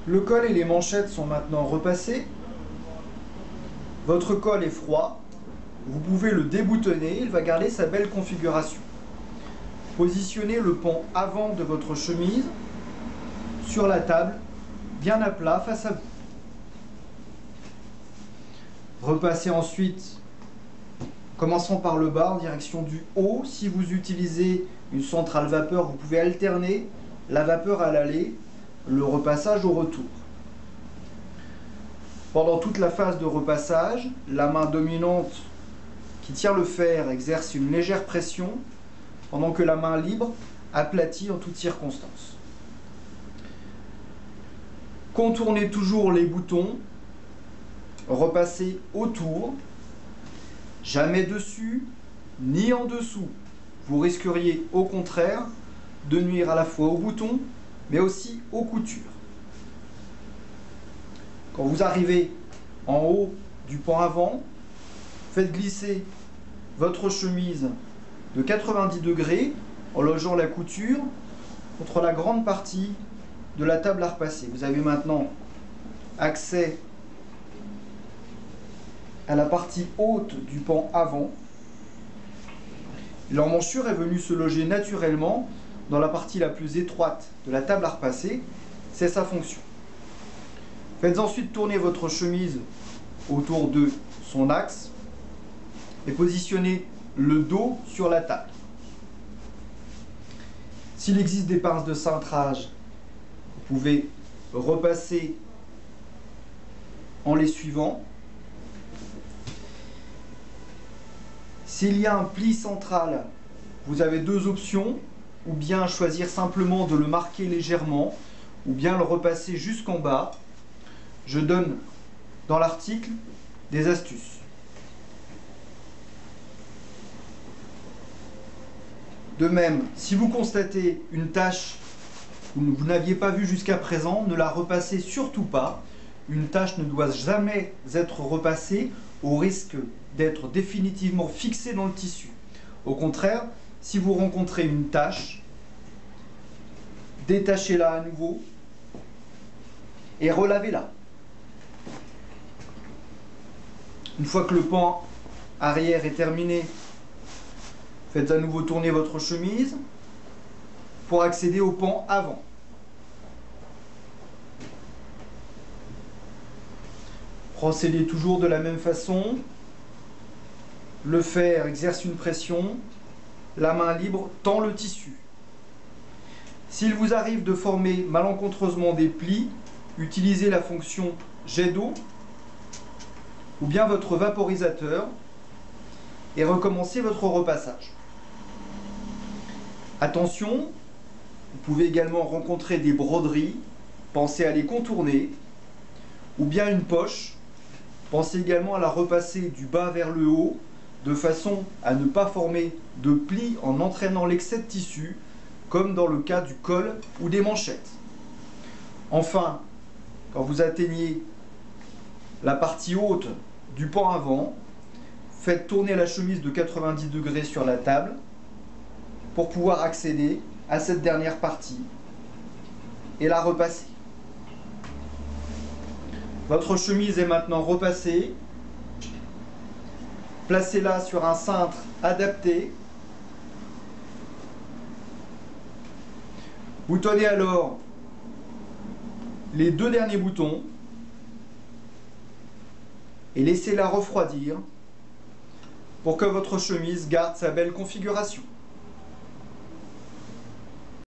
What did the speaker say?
Le col et les manchettes sont maintenant repassés. Votre col est froid. Vous pouvez le déboutonner, il va garder sa belle configuration. Positionnez le pan avant de votre chemise sur la table, bien à plat face à vous. Repassez ensuite, commençons par le bas en direction du haut. Si vous utilisez une centrale vapeur, vous pouvez alterner la vapeur à l'aller, le repassage au retour. Pendant toute la phase de repassage, la main dominante qui tient le fer exerce une légère pression, pendant que la main libre aplatit en toutes circonstances. Contournez toujours les boutons, repassez autour, jamais dessus ni en dessous. Vous risqueriez au contraire de nuire à la fois aux boutons, mais aussi aux coutures. Quand vous arrivez en haut du pan avant, faites glisser votre chemise de 90 degrés en logeant la couture contre la grande partie de la table à repasser. Vous avez maintenant accès à la partie haute du pan avant. L'emmanchure est venue se loger naturellement dans la partie la plus étroite de la table à repasser. C'est sa fonction. Faites ensuite tourner votre chemise autour de son axe et positionnez le dos sur la table. S'il existe des pinces de cintrage, vous pouvez repasser en les suivant. S'il y a un pli central, vous avez deux options, ou bien choisir simplement de le marquer légèrement, ou bien le repasser jusqu'en bas. Je donne dans l'article des astuces. De même, si vous constatez une tache que vous n'aviez pas vue jusqu'à présent, ne la repassez surtout pas. Une tache ne doit jamais être repassée au risque d'être définitivement fixée dans le tissu. Au contraire, si vous rencontrez une tache, détachez-la à nouveau et relavez-la. Une fois que le pan arrière est terminé, faites à nouveau tourner votre chemise pour accéder au pan avant. Procédez toujours de la même façon. Le fer exerce une pression, la main libre tend le tissu. S'il vous arrive de former malencontreusement des plis, utilisez la fonction jet d'eau ou bien votre vaporisateur et recommencez votre repassage. Attention, vous pouvez également rencontrer des broderies, pensez à les contourner, ou bien une poche, pensez également à la repasser du bas vers le haut, de façon à ne pas former de plis en entraînant l'excès de tissu, comme dans le cas du col ou des manchettes. Enfin, quand vous atteignez la partie haute du pan avant, faites tourner la chemise de 90 degrés sur la table pour pouvoir accéder à cette dernière partie et la repasser. Votre chemise est maintenant repassée. Placez-la sur un cintre adapté. Boutonnez alors les deux derniers boutons et laissez-la refroidir pour que votre chemise garde sa belle configuration.